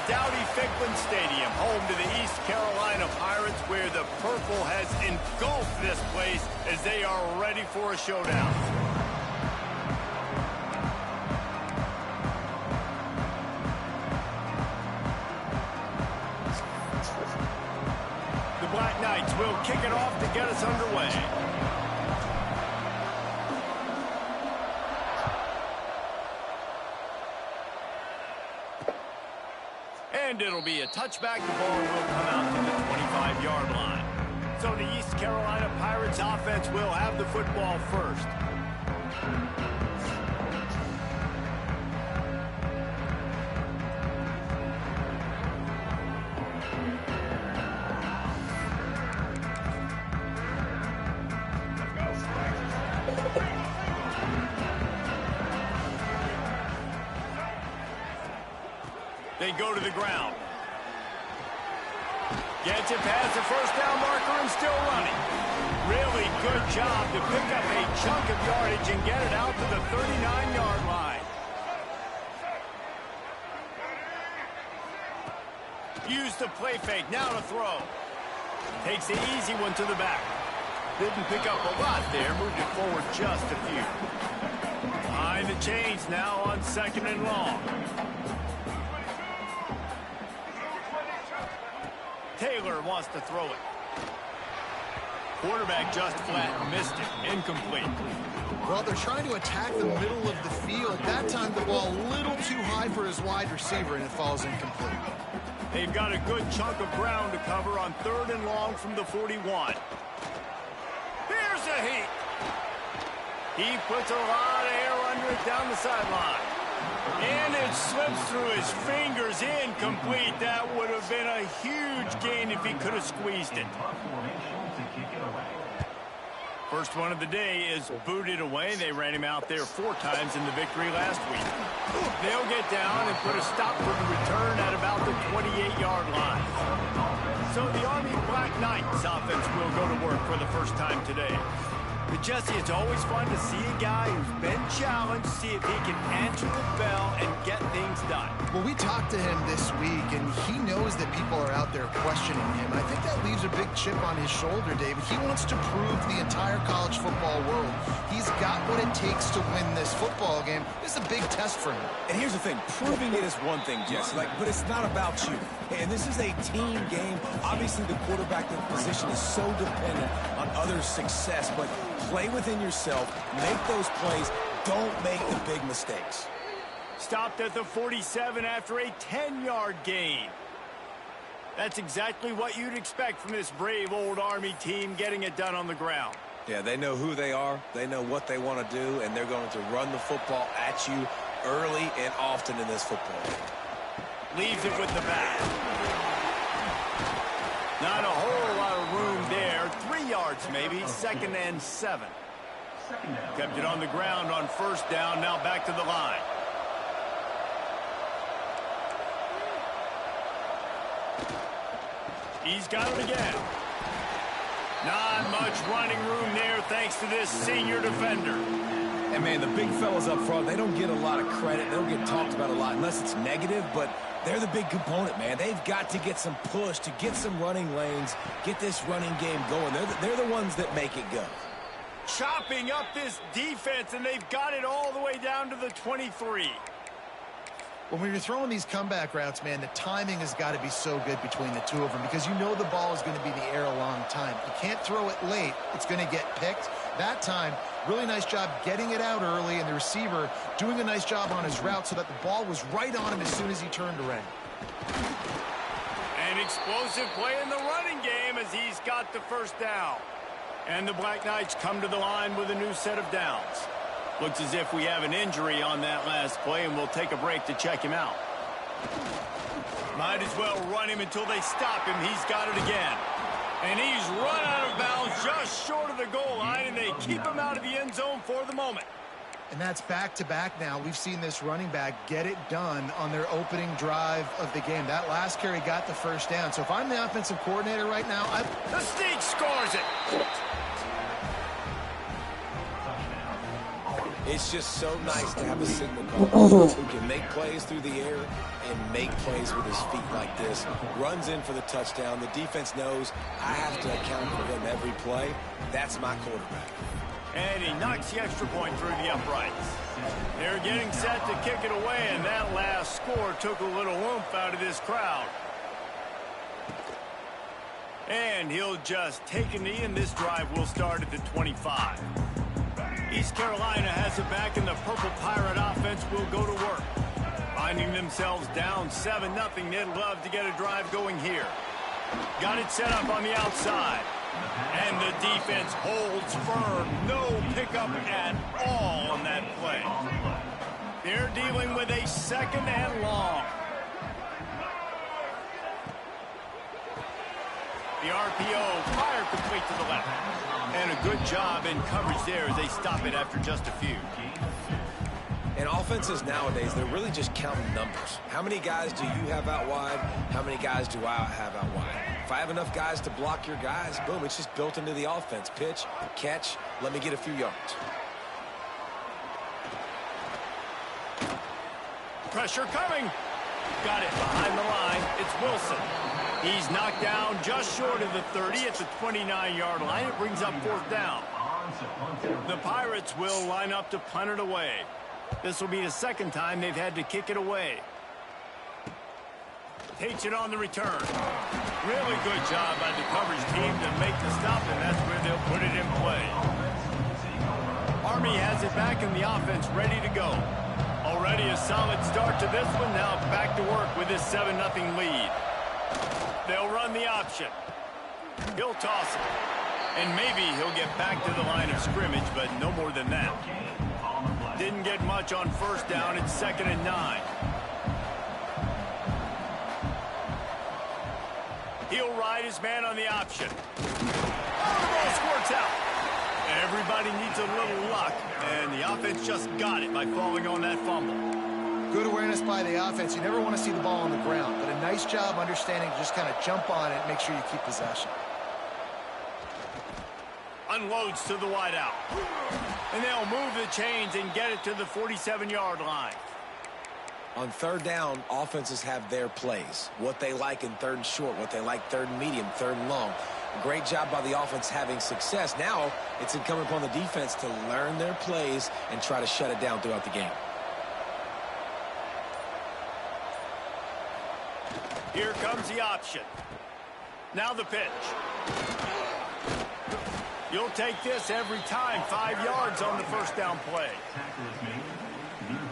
Dowdy-Ficklin Stadium, home to the East Carolina Pirates, where the purple has engulfed this place as they are ready for a showdown. The Black Knights will kick it off to get us underway. And it'll be a touchback. The ball will come out to the 25-yard line. So the East Carolina Pirates offense will have the football first. They go to the ground. Gets it past the first down marker and still running. Really good job to pick up a chunk of yardage and get it out to the 39-yard line. Use the play fake. Now to throw. Takes the easy one to the back. Didn't pick up a lot there. Moved it forward just a few. Behind the chains now on 2nd and long. Taylor wants to throw it. Quarterback just flat missed it. Incomplete. Well, they're trying to attack the middle of the field. That time the ball a little too high for his wide receiver, and it falls incomplete. They've got a good chunk of ground to cover on 3rd and long from the 41. Here's a heat. He puts a lot of air under it down the sideline. And it slips through his fingers. Incomplete. That would have been a huge gain if he could have squeezed it. First one of the day is booted away. They ran him out there 4 times in the victory last week. They'll get down and put a stop for the return at about the 28-yard line. So the Army Black Knights offense will go to work for the first time today. But Jesse, it's always fun to see a guy who's been challenged, see if he can answer the bell and get things done. Well, we talked to him this week, and he knows that people are out there questioning him. I think that leaves a big chip on his shoulder, David. He wants to prove to the entire college football world he's got what it takes to win this football game. This is a big test for him. And here's the thing. Proving it is one thing, Jesse, but it's not about you. And this is a team game. Obviously, the quarterback position is so dependent on others' success, but play within yourself, make those plays, don't make the big mistakes. Stopped at the 47 after a 10-yard gain. That's exactly what you'd expect from this brave old Army team getting it done on the ground. Yeah, they know who they are, they know what they want to do, and they're going to run the football at you early and often in this football game. Leaves it with the back. Not a whole lot of room there. 3 yards maybe. 2nd and 7. Kept it on the ground on 1st down. Now back to the line. He's got it again. Not much running room there thanks to this senior defender. And, man, the big fellas up front, they don't get a lot of credit. They don't get talked about a lot unless it's negative, but they're the big component, man. They've got to get some push, to get some running lanes, get this running game going. They're the ones that make it go. Chopping up this defense, and they've got it all the way down to the 23. When you're throwing these comeback routes, man, the timing has got to be so good between the two of them because you know the ball is going to be in the air a long time. You can't throw it late. It's going to get picked. That time, really nice job getting it out early, and the receiver doing a nice job on his route so that the ball was right on him as soon as he turned around. An explosive play in the running game as he's got the 1st down. And the Black Knights come to the line with a new set of downs. Looks as if we have an injury on that last play, and we'll take a break to check him out. Might as well run him until they stop him. He's got it again. And he's run out of bounds just short of the goal line, and they keep him out of the end zone for the moment. And that's back-to-back now. We've seen this running back get it done on their opening drive of the game. That last carry got the 1st down. So if I'm the offensive coordinator right now, The Sneak scores it. It's just so nice to have a signal caller who can make plays through the air and make plays with his feet like this. Runs in for the touchdown. The defense knows I have to account for him every play. That's my quarterback. And he knocks the extra point through the uprights. They're getting set to kick it away, and that last score took a little oomph out of this crowd. And he'll just take a knee, and this drive will start at the 25. East Carolina has it back, and the Purple Pirate offense will go to work. Finding themselves down 7-0, they'd love to get a drive going here. Got it set up on the outside. And the defense holds firm. No pickup at all on that play. They're dealing with a 2nd and long. The RPO, fire complete to the left. And a good job in coverage there as they stop it after just a few. And offenses nowadays, they're really just counting numbers. How many guys do you have out wide? How many guys do I have out wide? If I have enough guys to block your guys, boom, it's just built into the offense. Pitch, catch, let me get a few yards. Pressure coming. Got it behind the line. It's Wilson. He's knocked down just short of the 30 at the 29-yard line. It brings up 4th down. The Pirates will line up to punt it away. This will be the 2nd time they've had to kick it away. Takes it on the return. Really good job by the coverage team to make the stop, and that's where they'll put it in play. Army has it back in the offense, ready to go. Already a solid start to this one. Now back to work with this 7-0 lead. They'll run the option. He'll toss it. And maybe he'll get back to the line of scrimmage, but no more than that. Didn't get much on 1st down. It's 2nd and 9. He'll ride his man on the option. Oh, the ball squirts out. Everybody needs a little luck, and the offense just got it by falling on that fumble. Good awareness by the offense. You never want to see the ball on the ground, but a nice job understanding to just kind of jump on it and make sure you keep possession. Unloads to the wideout. And they'll move the chains and get it to the 47-yard line. On 3rd down, offenses have their plays. What they like in 3rd and short, what they like 3rd and medium, 3rd and long. Great job by the offense having success. Now it's incumbent upon the defense to learn their plays and try to shut it down throughout the game. Here comes the option. Now the pitch. You'll take this every time. 5 yards on the 1st down play.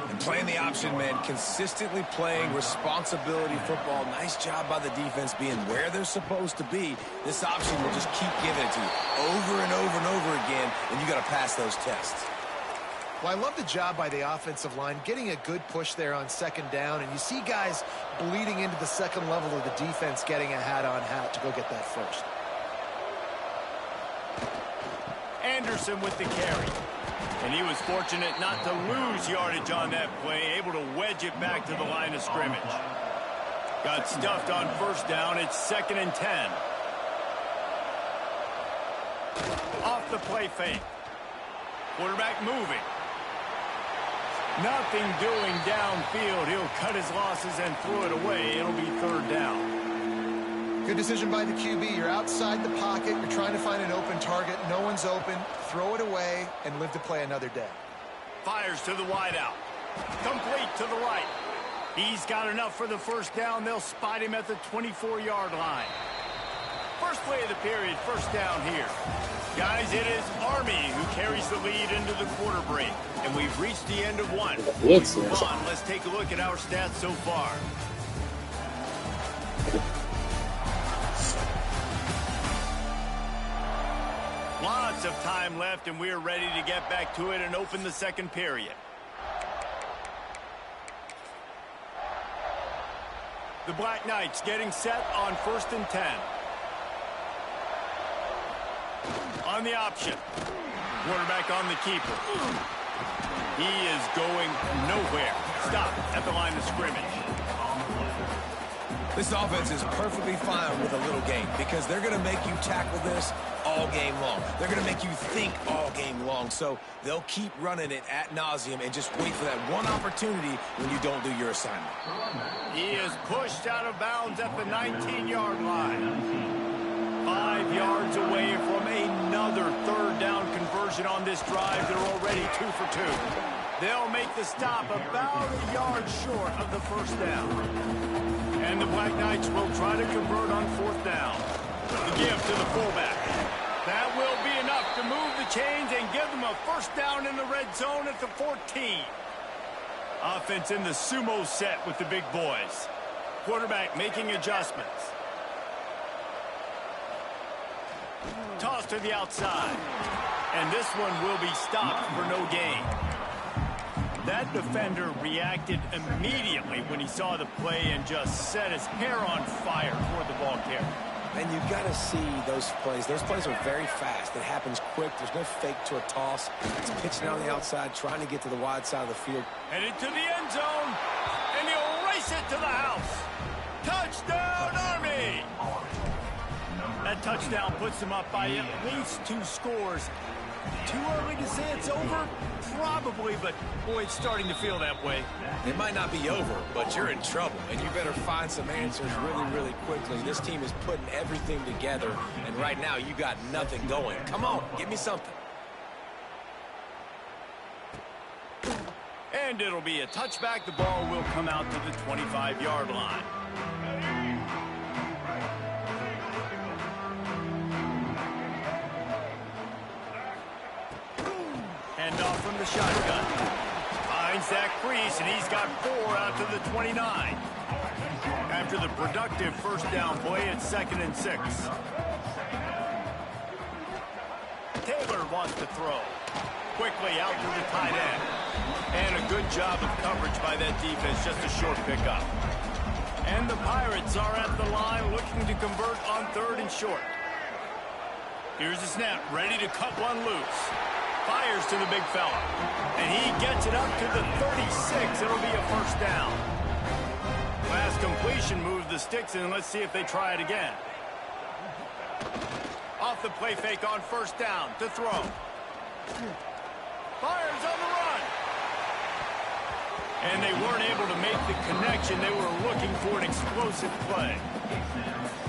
And playing the option, man, consistently playing responsibility football. Nice job by the defense being where they're supposed to be. This option will just keep giving it to you over and over and over again, and you got to pass those tests. Well, I love the job by the offensive line, getting a good push there on 2nd down, and you see guys bleeding into the 2nd level of the defense getting a hat-on-hat to go get that 1st. Anderson with the carry. And he was fortunate not to lose yardage on that play, able to wedge it back to the line of scrimmage. Got stuffed on 1st down. It's 2nd and 10. Off the play fake. Quarterback moving. Nothing doing downfield. He'll cut his losses and throw it away. It'll be 3rd down. Good decision by the QB. You're outside the pocket. You're trying to find an open target. No one's open. Throw it away and live to play another day. Fires to the wideout. Complete to the right. He's got enough for the 1st down. They'll spot him at the 24-yard line. First play of the period, 1st down here. Guys, it is Army who carries the lead into the quarter break. And we've reached the end of one. Yes, Move on. Let's take a look at our stats so far. Lots of time left, and we're ready to get back to it and open the 2nd period. The Black Knights getting set on 1st and 10. On the option. Quarterback on the keeper. He is going nowhere. Stop at the line of scrimmage. This offense is perfectly fine with a little game because they're going to make you tackle this all all game long. They're going to make you think all game long. So they'll keep running it ad nauseum and just wait for that one opportunity when you don't do your assignment. He is pushed out of bounds at the 19-yard line. 5 yards away from another third down conversion on this drive. They're already 2 for 2. They'll make the stop about a yard short of the first down. And the Black Knights will try to convert on 4th down. The give to the fullback. That will be enough to move the chains and give them a first down in the red zone at the 14. Offense in the sumo set with the big boys. Quarterback making adjustments. Toss to the outside. And this one will be stopped for no gain. That defender reacted immediately when he saw the play and just set his hair on fire toward the ball carrier. And you've got to see those plays. Those plays are very fast. It happens quick. There's no fake to a toss. It's pitching on the outside, trying to get to the wide side of the field. Headed to the end zone, and he'll race it to the house. Touchdown, Army! That touchdown puts them up by at least 2 scores. Too early to say it's over? Probably, but boy, it's starting to feel that way. It might not be over, but you're in trouble, and you better find some answers really, really quickly. This team is putting everything together, and right now you got nothing going. Come on, give me something. And it'll be a touchback. The ball will come out to the 25-yard line. Hand off from the shotgun. Finds that crease, and he's got 4 out to the 29. After the productive first down play, it's 2nd and 6. Taylor wants to throw. Quickly out to the tight end. And a good job of coverage by that defense, just a short pickup. And the Pirates are at the line looking to convert on 3rd and short. Here's the snap, ready to cut one loose. Fires to the big fella. And he gets it up to the 36. It'll be a first down. Last completion moved the sticks, and let's see if they try it again. Off the play fake on 1st down to throw. Fires on the run. And they weren't able to make the connection. They were looking for an explosive play.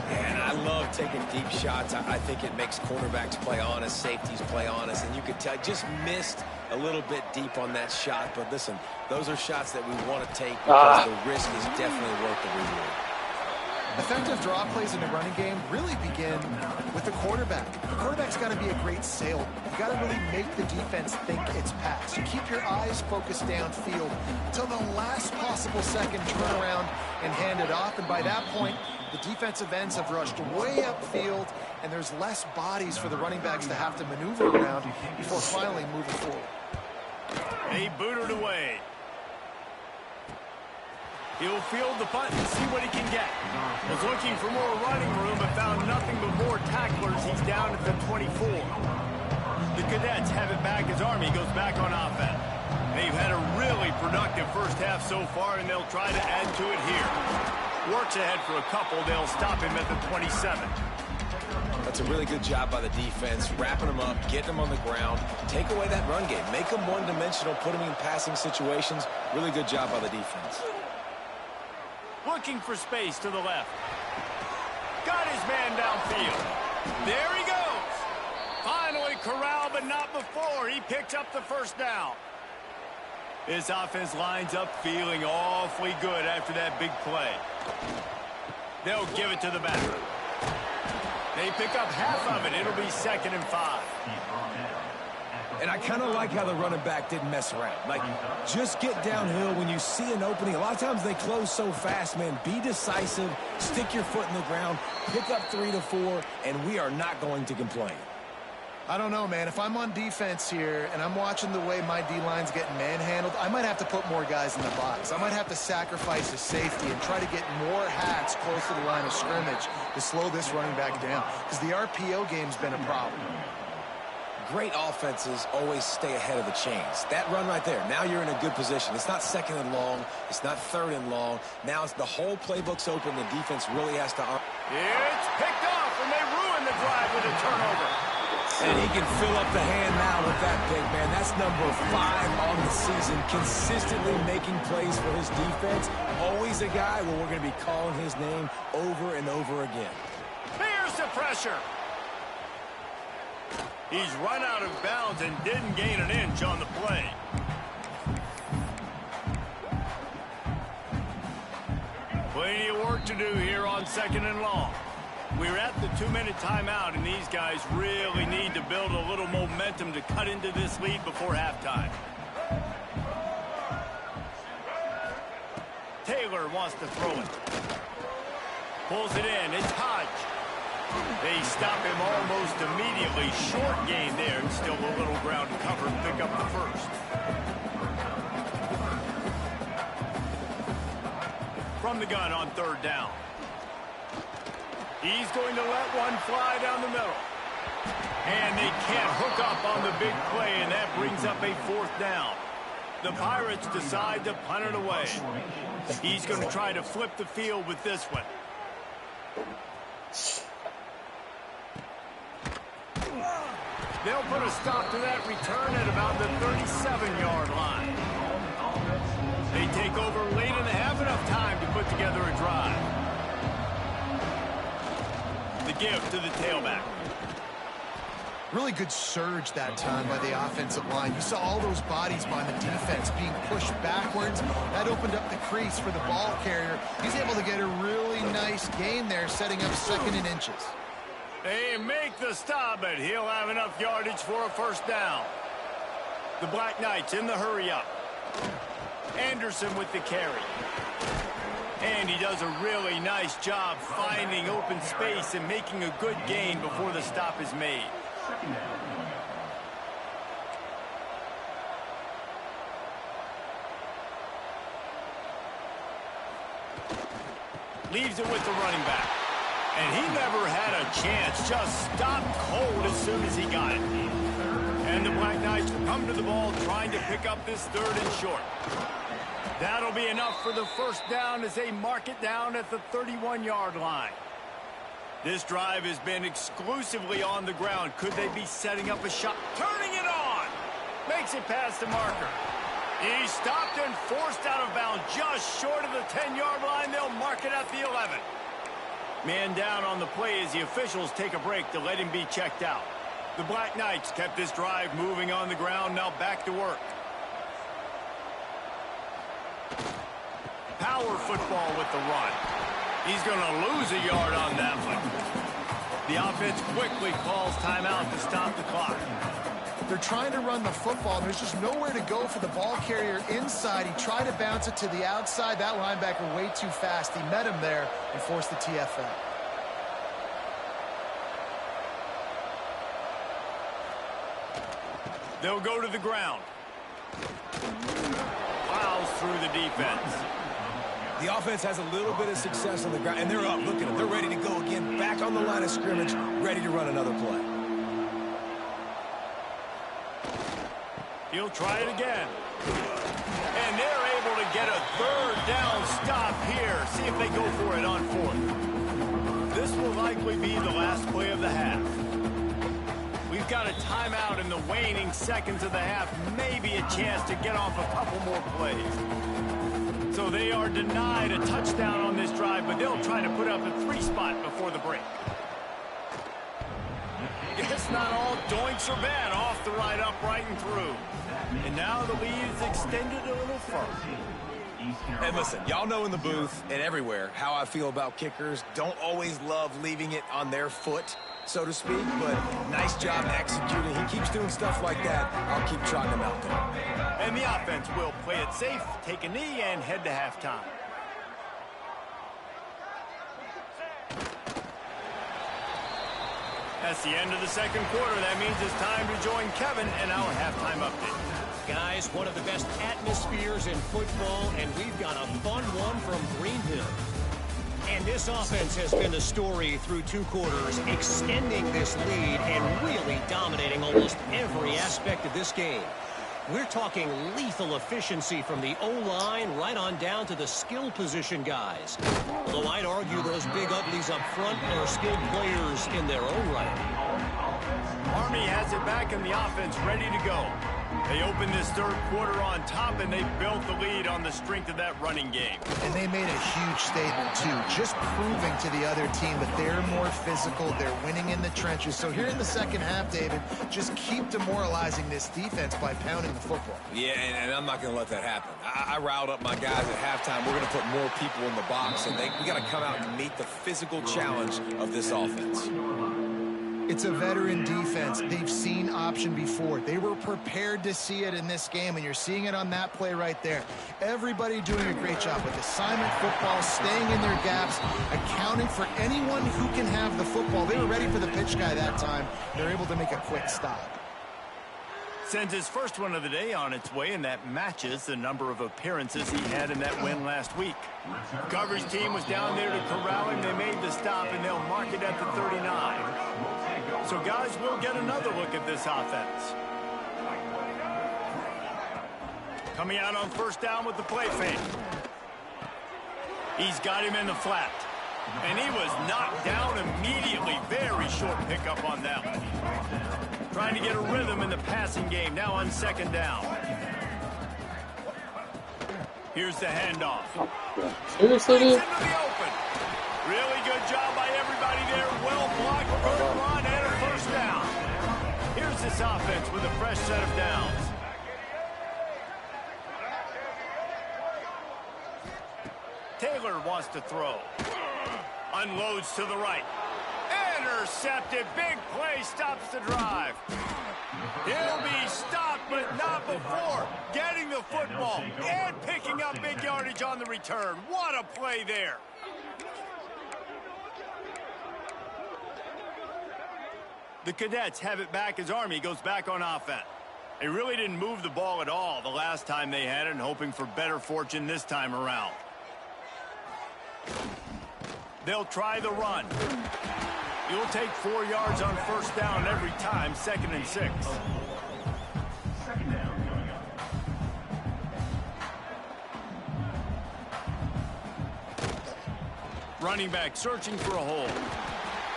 And I love taking deep shots. I think it makes cornerbacks play honest, safeties play honest, and you could tell just missed a little bit deep on that shot. But listen, those are shots that we want to take because the risk is definitely worth the reward. Effective draw plays in the running game really begin with the quarterback. The quarterback's got to be a great salesman. You got to really make the defense think it's pass. You keep your eyes focused downfield until the last possible second, turn around and hand it off. And by that point, the defensive ends have rushed way upfield, and there's less bodies for the running backs to have to maneuver around before finally moving forward. They booted away. He'll field the punt and see what he can get. Was looking for more running room, but found nothing but more tacklers. He's down at the 24. The Cadets have it back as Army goes back on offense. They've had a really productive first half so far, and they'll try to add to it here. Works ahead for a couple. They'll stop him at the 27. That's a really good job by the defense, wrapping them up, getting them on the ground. Take away that run game. Make them one-dimensional, put them in passing situations. Really good job by the defense. Looking for space to the left. Got his man downfield. There he goes. Finally corralled, but not before. He picks up the first down. This offense lines up feeling awfully good after that big play. They'll give it to the back. They pick up half of it. It'll be 2nd and 5. And I kind of like how the running back didn't mess around. Like, just get downhill when you see an opening. A lot of times they close so fast, man. Be decisive, stick your foot in the ground, pick up 3 to 4, and we are not going to complain. I don't know, man. If I'm on defense here and I'm watching the way my D-line's getting manhandled, I might have to put more guys in the box. I might have to sacrifice a safety and try to get more hats close to the line of scrimmage to slow this running back down, because the RPO game's been a problem. Great offenses always stay ahead of the chains. That run right there, now you're in a good position. It's not 2nd and long. It's not 3rd and long. Now it's the whole playbook's open. The defense really has to... It's picked off, and they ruin the drive with a turnover. And he can fill up the hand now with that pick, man. That's number 5 on the season, consistently making plays for his defense. Always a guy where we're going to be calling his name over and over again. Here's the pressure. He's run out of bounds and didn't gain an inch on the play. Plenty of work to do here on 2nd and long. We're at the 2-minute timeout, and these guys really need to build a little momentum to cut into this lead before halftime. Taylor wants to throw it. Pulls it in. It's Hodge. They stop him almost immediately. Short gain there, and still a little ground to cover to pick up the first. From the gun on 3rd down. He's going to let one fly down the middle. And they can't hook up on the big play, and that brings up a 4th down. The Pirates decide to punt it away. He's going to try to flip the field with this one. They'll put a stop to that return at about the 37-yard line. They take over late in the half, enough time to put together a drive. The give to the tailback. Really good surge that time by the offensive line. You saw all those bodies by the defense being pushed backwards. That opened up the crease for the ball carrier. He's able to get a really nice gain there, setting up 2nd and inches. They make the stop, but he'll have enough yardage for a 1st down. The Black Knights in the hurry-up. Anderson with the carry. And he does a really nice job finding open space and making a good gain before the stop is made. Leaves it with the running back. And he never had a chance. Just stopped cold as soon as he got it. And the Black Knights come to the ball trying to pick up this 3rd and short. That'll be enough for the 1st down as they mark it down at the 31-yard line. This drive has been exclusively on the ground. Could they be setting up a shot? Turning it on! Makes it past the marker. He stopped and forced out of bounds just short of the 10-yard line. They'll mark it at the 11. Man down on the play as the officials take a break to let him be checked out. The Black Knights kept this drive moving on the ground. Now back to work. Power football with the run. He's going to lose a yard on that one. The offense quickly calls timeout to stop the clock. They're trying to run the football. There's just nowhere to go for the ball carrier inside. He tried to bounce it to the outside. That linebacker way too fast. He met him there and forced the TFL. They'll go to the ground. Plows through the defense. The offense has a little bit of success on the ground, and they're up. Look at them. They're ready to go again, back on the line of scrimmage, ready to run another play. He'll try it again. And they're able to get a 3rd down stop here. See if they go for it on 4th. This will likely be the last play of the half. We've got a timeout in the waning seconds of the half. Maybe a chance to get off a couple more plays. So they are denied a touchdown on this drive, but they'll try to put up a 3-spot before the break. It's not all doinks are bad. Off the right, upright, and through. And now the lead is extended a little further. And listen, y'all know in the booth and everywhere how I feel about kickers. Don't always love leaving it on their foot, so to speak, but nice job executing. He keeps doing stuff like that. I'll keep trotting him out there. And the offense will play it safe, take a knee, and head to halftime. That's the end of the 2nd quarter. That means it's time to join Kevin in our halftime update. Guys, one of the best atmospheres in football, and we've got a fun one from Greenville. And this offense has been the story through 2 quarters, extending this lead and really dominating almost every aspect of this game. We're talking lethal efficiency from the O-line right on down to the skill position guys. Although I'd argue those big uglies up front are skilled players in their own right. Army has it back in the offense, ready to go. They opened this third quarter on top, and they built the lead on the strength of that running game. And they made a huge statement, too, just proving to the other team that they're more physical, they're winning in the trenches. So here in the second half, David, just keep demoralizing this defense by pounding the football. Yeah, and I'm not going to let that happen. I riled up my guys at halftime. We're going to put more people in the box, and we got to come out and meet the physical challenge of this offense. It's a veteran defense. They've seen option before. They were prepared to see it in this game, and you're seeing it on that play right there. Everybody doing a great job with assignment football, staying in their gaps, accounting for anyone who can have the football. They were ready for the pitch guy that time. They're able to make a quick stop. Sends his first one of the day on its way, and that matches the number of appearances he had in that win last week. Coverage team was down there to corral him. They made the stop, and they'll mark it at the 39. So, guys, we'll get another look at this offense. Coming out on first down with the play fake. He's got him in the flat. And he was knocked down immediately. Very short pickup on that one. Trying to get a rhythm in the passing game. Now on second down. Here's the handoff. Seriously, dude? Into the open. Really good job by everybody there. Well blocked, good run, and a first down. Here's this offense with a fresh set of downs. Taylor wants to throw. Unloads to the right. Intercepted. Big play stops the drive. He'll be stopped, but not before getting the football and picking up big yardage on the return. What a play there. The Cadets have it back as Army goes back on offense. They really didn't move the ball at all the last time they had it, and hoping for better fortune this time around. They'll try the run. You'll take 4 yards on first down every time, 2nd and 6. Running back searching for a hole.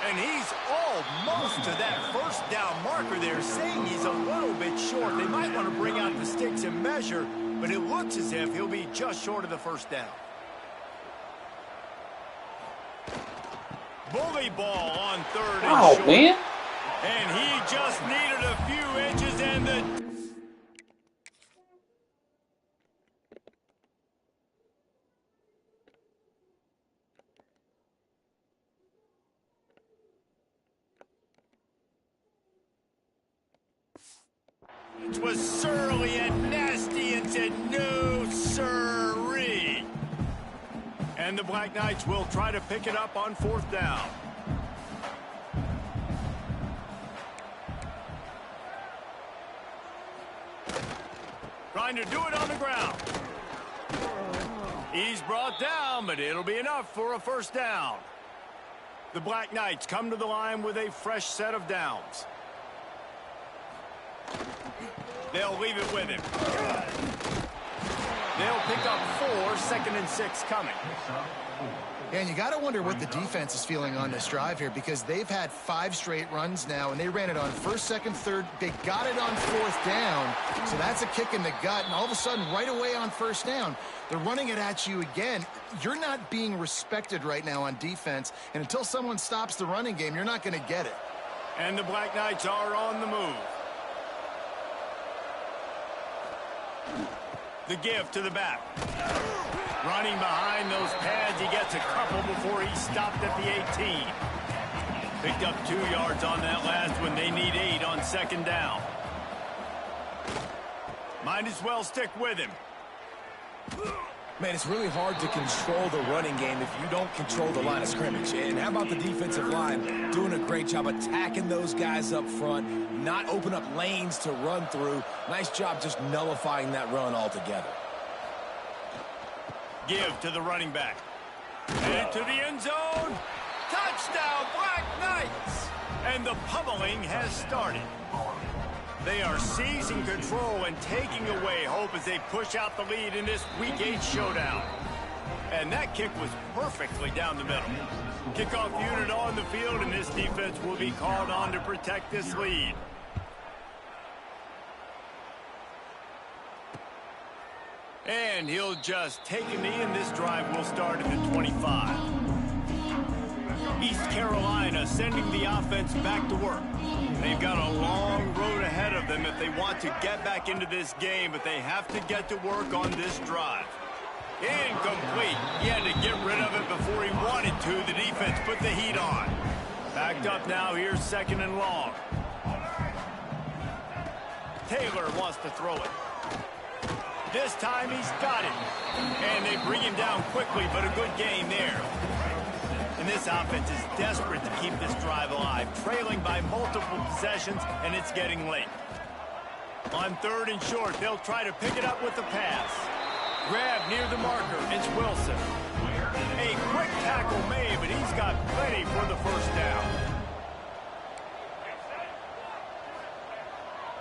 And he's almost to that first down marker there, saying he's a little bit short. They might want to bring out the sticks and measure, but it looks as if he'll be just short of the first down. Bully ball on third and short. Man. And he just needed a few inches, and the... It was surly and nasty and said, no, sirree. And the Black Knights will try to pick it up on 4th down. Trying to do it on the ground. He's brought down, but it'll be enough for a first down. The Black Knights come to the line with a fresh set of downs. They'll leave it with him. They'll pick up 4, 2nd and 6 coming. And you got to wonder what the defense is feeling on this drive here, because they've had 5 straight runs now, and they ran it on 1st, 2nd, 3rd. They got it on 4th down, so that's a kick in the gut. And all of a sudden, right away on 1st down, they're running it at you again. You're not being respected right now on defense, and until someone stops the running game, you're not going to get it. And the Black Knights are on the move. The give to the back. Running behind those pads, he gets a couple before he stopped at the 18. Picked up 2 yards on that last one. They need 8 on 2nd down. Might as well stick with him. Man, it's really hard to control the running game if you don't control the line of scrimmage. And how about the defensive line doing a great job attacking those guys up front, not open up lanes to run through. Nice job just nullifying that run altogether. Give to the running back. And to the end zone. Touchdown, Black Knights! And the pummeling has started. They are seizing control and taking away hope as they push out the lead in this Week 8 showdown. And that kick was perfectly down the middle. Kickoff unit on the field, and this defense will be called on to protect this lead. And he'll just take a knee, and this drive will start at the 25. East Carolina sending the offense back to work. They've got a long road ahead of them if they want to get back into this game, but they have to get to work on this drive. Incomplete. He had to get rid of it before he wanted to. The defense put the heat on. Backed up now. Here's 2nd and long. Taylor wants to throw it. This time he's got it. And they bring him down quickly, but a good gain there. And this offense is desperate to keep this drive alive, trailing by multiple possessions, and it's getting late. On 3rd and short, they'll try to pick it up with the pass. Grab near the marker. It's Wilson. A quick tackle made, but he's got plenty for the first down.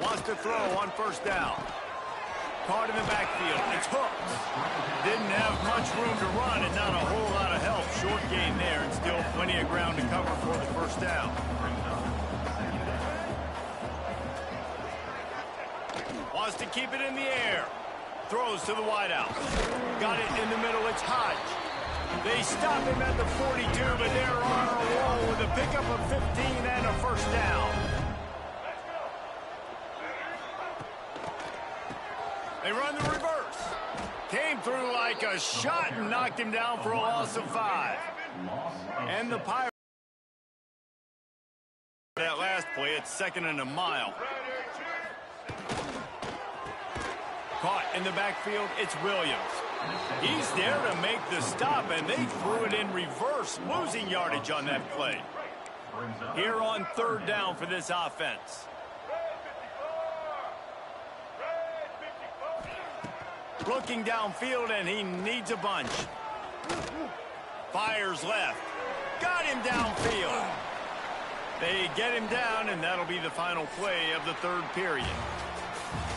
Wants to throw on 1st down. Caught in the backfield. It's hooked. Didn't have much room to run and not a whole lot of help. Short gain there and still plenty of ground to cover for the first down. Wants to keep it in the air. Throws to the wideout. Got it in the middle. It's Hodge. They stop him at the 42, but they're on a roll with a pickup of 15 and a first down. They run the reverse. Came through like a shot and knocked him down for a loss of 5. And the Pirates. That last play, it's 2nd and a mile. Caught in the backfield, it's Williams. He's there to make the stop, and they threw it in reverse, losing yardage on that play. Here on 3rd down for this offense. Looking downfield, and he needs a bunch. Fires left. Got him downfield. They get him down, and that'll be the final play of the 3rd period.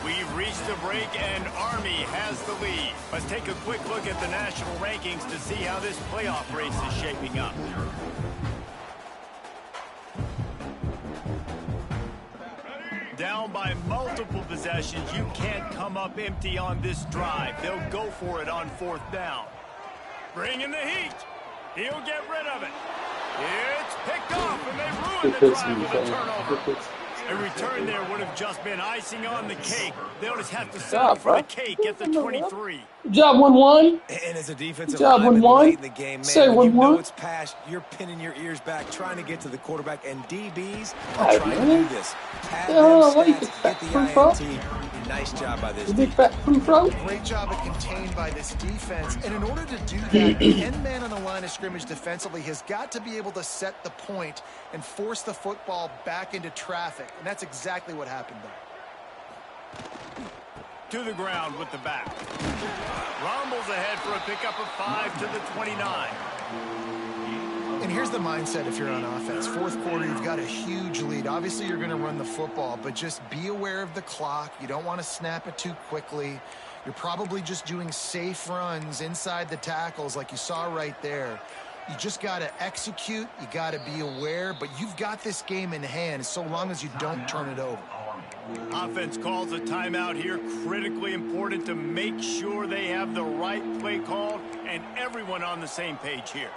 We've reached the break, and Army has the lead. Let's take a quick look at the national rankings to see how this playoff race is shaping up. Down by multiple possessions, you can't come up empty on this drive. They'll go for it on 4th down. Bringing the heat. He'll get rid of it. It's picked off, and they ruin the drive with a turnover. A return there would have just been icing on the cake. They'll just have to settle for the cake at the 23. Good job, 1-1. And as a defensive job, lineman 1-1. late in the game, man, Say when you 1-1. know it's past, you're pinning your ears back, trying to get to the quarterback, and DBs are trying to do this. Have them stats, get the INT. Nice job by this Big fat free throw. Great job of contained by this defense. And in order to do that, the end man on the line of scrimmage defensively has got to be able to set the point and force the football back into traffic. And that's exactly what happened there. To the ground with the back. Rumbles ahead for a pickup of 5 to the 29. And here's the mindset if you're on offense. 4th quarter, you've got a huge lead. Obviously, you're going to run the football, but just be aware of the clock. You don't want to snap it too quickly. You're probably just doing safe runs inside the tackles like you saw right there. You just got to execute. You got to be aware, but you've got this game in hand so long as you don't turn it over. Offense calls a timeout here. Critically important to make sure they have the right play called and everyone on the same page here.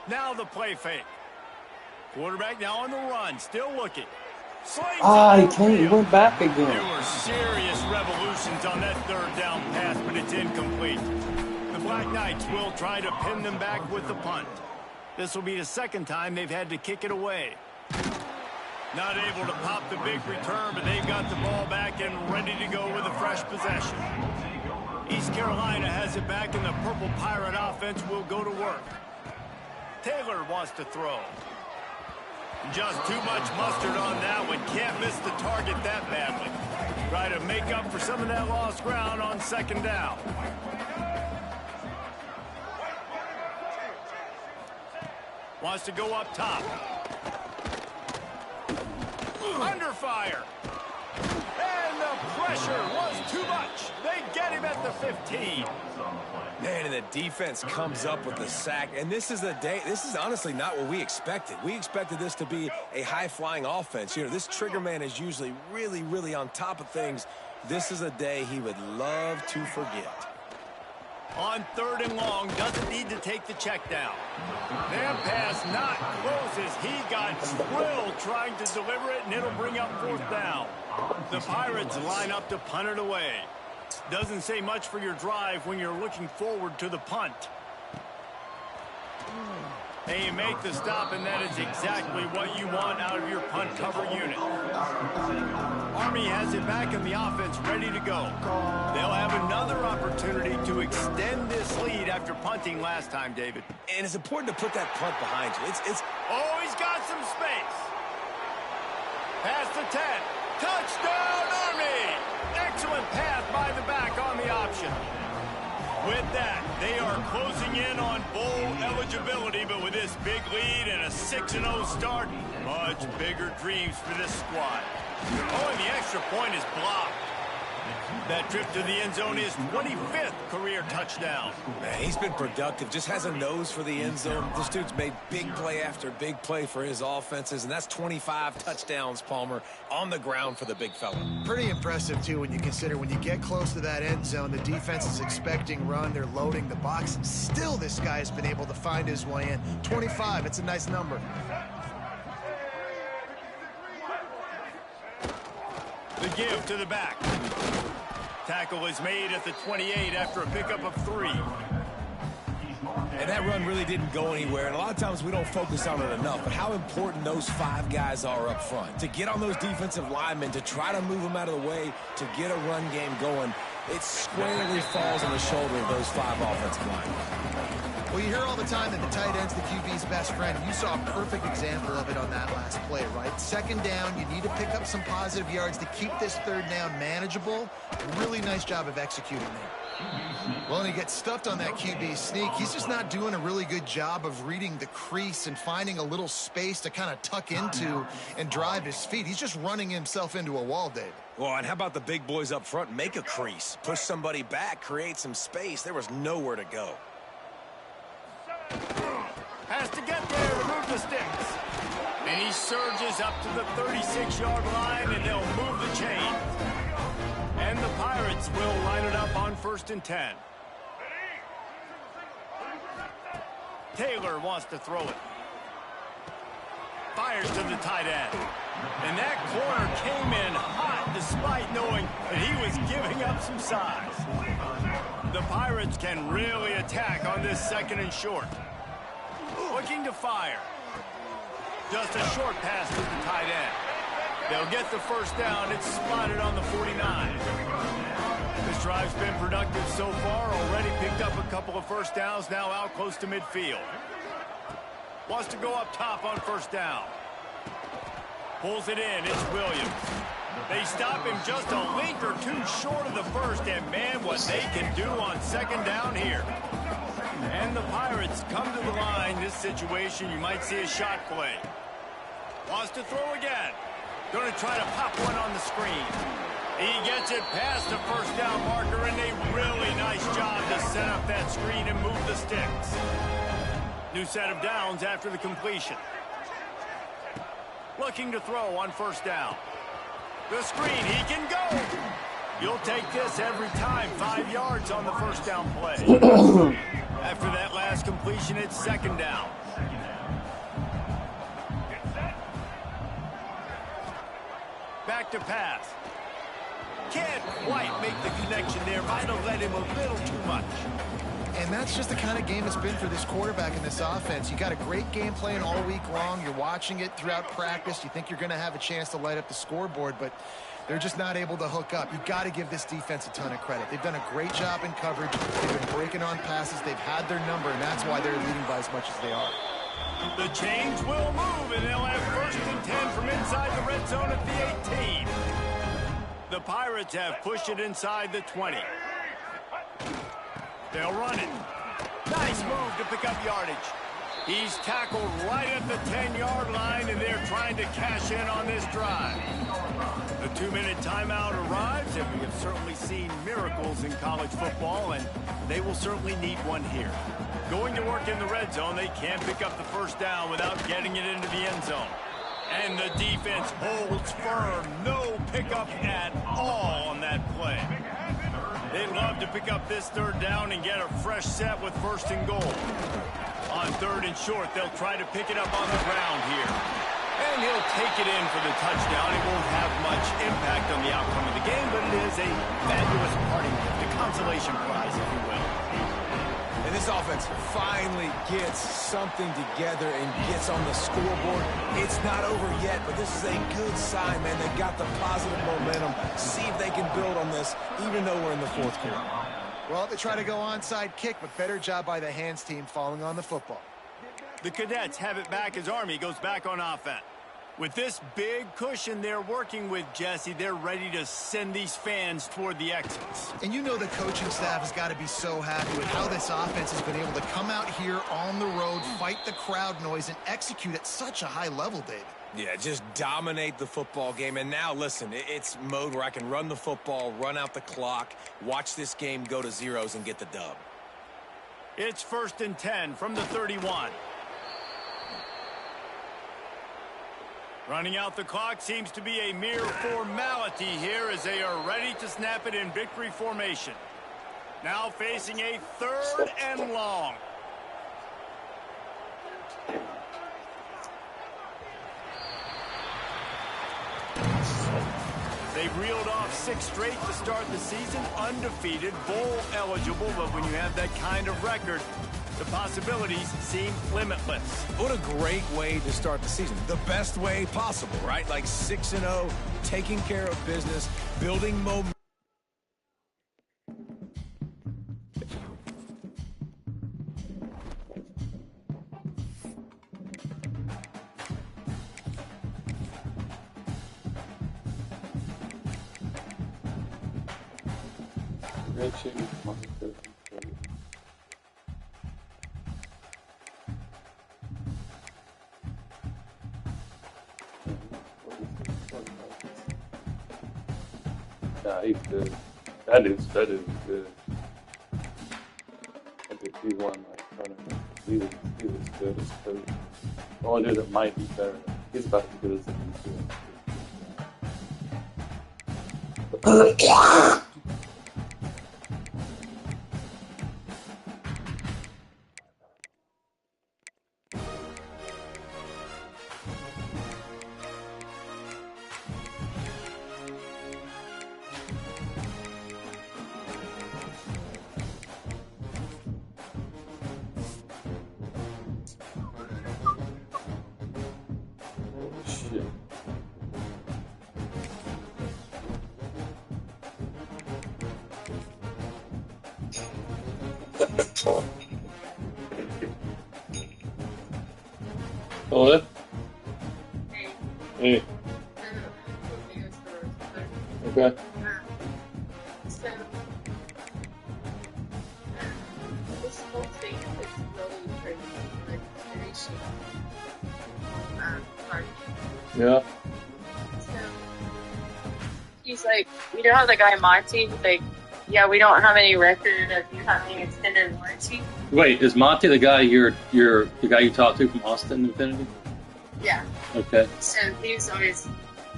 Now the play fake. Quarterback now on the run, still looking. He can't. He went back again. There were serious revolutions on that 3rd down pass, but it's incomplete. The Black Knights will try to pin them back with the punt. This will be the 2nd time they've had to kick it away. Not able to pop the big return, but they've got the ball back and ready to go with a fresh possession. East Carolina has it back, and the Purple Pirate offense will go to work. Taylor wants to throw. Just too much mustard on that one. Can't miss the target that badly. Try to make up for some of that lost ground on 2nd down. Wants to go up top. Under fire. And the pressure was too much. at the 15. Man, and the defense comes up with the sack. And this is honestly not what we expected. We expected this to be a high-flying offense. You know, this trigger man is usually really, really on top of things. This is a day he would love to forget. On 3rd and long, doesn't need to take the check down. That pass not close as he got drilled trying to deliver it, and it'll bring up 4th down. The Pirates line up to punt it away. Doesn't say much for your drive when you're looking forward to the punt. And you make the stop, and that is exactly what you want out of your punt cover unit. Army has it back in the offense, ready to go. They'll have another opportunity to extend this lead after punting last time, David. And it's important to put that punt behind you. Oh, he's got some space. Past the 10. Touchdown, Army! Excellent pass by the back on the option. With that, they are closing in on bowl eligibility, but with this big lead and a 6-0 start, much bigger dreams for this squad. Oh, and the extra point is blocked. That trip to the end zone is 25th career touchdown. Man, he's been productive, just has a nose for the end zone. This dude's made big play after big play for his offenses, and that's 25 touchdowns, Palmer, on the ground for the big fella. Pretty impressive, too, when you consider when you get close to that end zone, the defense is expecting run, they're loading the box, and still this guy has been able to find his way in. 25, it's a nice number. The give to the back. Tackle is made at the 28 after a pickup of 3. And that run really didn't go anywhere. And a lot of times we don't focus on it enough. But how important those 5 guys are up front. To get on those defensive linemen, to try to move them out of the way, to get a run game going, it squarely falls on the shoulder of those 5 offensive linemen. Well, you hear all the time that the tight end's the QB's best friend. You saw a perfect example of it on that last play, right? 2nd down, you need to pick up some positive yards to keep this 3rd down manageable. Really nice job of executing there. Well, and he gets stuffed on that QB sneak. He's just not doing a really good job of reading the crease and finding a little space to kind of tuck into and drive his feet. He's just running himself into a wall, Dave. Well, and how about the big boys up front? Make a crease, push somebody back, create some space. There was nowhere to go. Has to get there to move the sticks. And he surges up to the 36-yard line, and they'll move the chain. And the Pirates will line it up on 1st and 10. Taylor wants to throw it. Fires to the tight end. And that corner came in hot despite knowing that he was giving up some size. The Pirates can really attack on this 2nd and short. Looking to fire. Just a short pass to the tight end. They'll get the 1st down. It's spotted on the 49. This drive's been productive so far. Already picked up a couple of 1st downs. Now out close to midfield. Wants to go up top on 1st down. Pulls it in. It's Williams. They stop him just a link or 2 short of the 1st. And, man, what they can do on 2nd down here. And the Pirates come to the line. This situation, you might see a shot play. Wants to throw again. Going to try to pop one on the screen. He gets it past the 1st down marker, and a really nice job to set up that screen and move the sticks. New set of downs after the completion. Looking to throw on 1st down. The screen, he can go. You'll take this every time. 5 yards on the 1st down play. After that last completion, it's 2nd down. Back to pass. Can't quite make the connection there. Might have let him a little too much. And that's just the kind of game it's been for this quarterback in this offense. You got a great game plan all week long. You're watching it throughout practice. You think you're going to have a chance to light up the scoreboard, but they're just not able to hook up. You've got to give this defense a ton of credit. They've done a great job in coverage. They've been breaking on passes. They've had their number, and that's why they're leading by as much as they are. The chains will move, and they'll have 1st and 10 from inside the red zone at the 18. The Pirates have pushed it inside the 20. They'll run it. Nice move to pick up yardage. He's tackled right at the 10-yard line, and they're trying to cash in on this drive. The 2-minute timeout arrives, and we have certainly seen miracles in college football, and they will certainly need one here. Going to work in the red zone, they can't pick up the first down without getting it into the end zone. And the defense holds firm. No pickup at all on that play. They'd love to pick up this third down and get a fresh set with first and goal. On third and short, they'll try to pick it up on the ground here. And he'll take it in for the touchdown. It won't have much impact on the outcome of the game, but it is a fabulous parting gift, a consolation prize, if you will. And this offense finally gets something together and gets on the scoreboard. It's not over yet, but this is a good sign, man. They got the positive momentum. See if they can build on this, even though we're in the fourth quarter. Well, they try to go onside kick, but better job by the hands team falling on the football. The Cadets have it back as Army goes back on offense. With this big cushion they're working with, Jesse, they're ready to send these fans toward the exits. And you know the coaching staff has got to be so happy with how this offense has been able to come out here on the road, fight the crowd noise, and execute at such a high level, David. Yeah, just dominate the football game. And now, listen, it's mode where I can run the football, run out the clock, watch this game go to zeros and get the dub. It's 1st and 10 from the 31. Running out the clock seems to be a mere formality here as they are ready to snap it in victory formation. Now facing a 3rd and long. They've reeled off 6 straight to start the season, undefeated, bowl eligible, but when you have that kind of record, the possibilities seem limitless. What a great way to start the season. The best way possible, right? Like 6-0, taking care of business, building momentum. Red chicken. Nah, he's good. That is good. I think he's one like running. He was good as coach. The only dude that might be better. He's about as good as he can. Hello? Hey. Okay. So, this whole thing is really for inspiration. Yeah. So, he's like, you know how the guy Monty was like, yeah, we don't have any record of you having extended warranty? Wait, is Monty the guy the guy you talked to from Austin Infinity? Yeah. Okay. So he was always,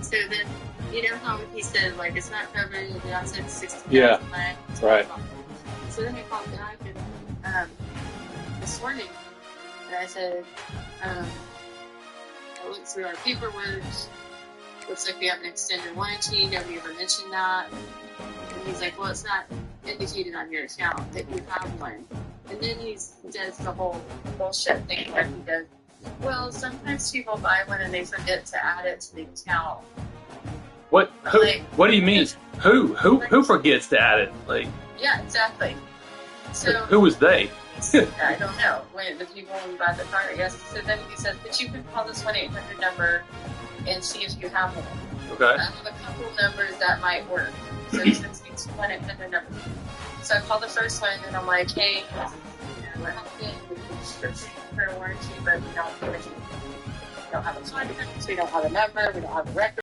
so then, you know how he said, like, it's not covered, the outside 60,000 Yeah. miles. Right. So then I called back and, this morning, and I said, I looked through our paperwork, looks like we have an extended warranty, nobody ever mentioned that. And he's like, well, it's not indicated on your account that you have one. And then he does the whole bullshit thing where he does, well, sometimes people buy one and they forget to add it to the account. What? Who? Like, What do you mean? Who forgets to add it? Like, yeah, exactly. So who was they? I don't know. When the people who buy the car, I guess. So then he said, but you can call this 1-800 number and see if you have one. Okay. I have a couple numbers that might work. So he sends me 1-800 numbers. So I call the first one and I'm like, hey, what happened? for a warranty, but we don't have a contract, we don't have a number, we don't have a record.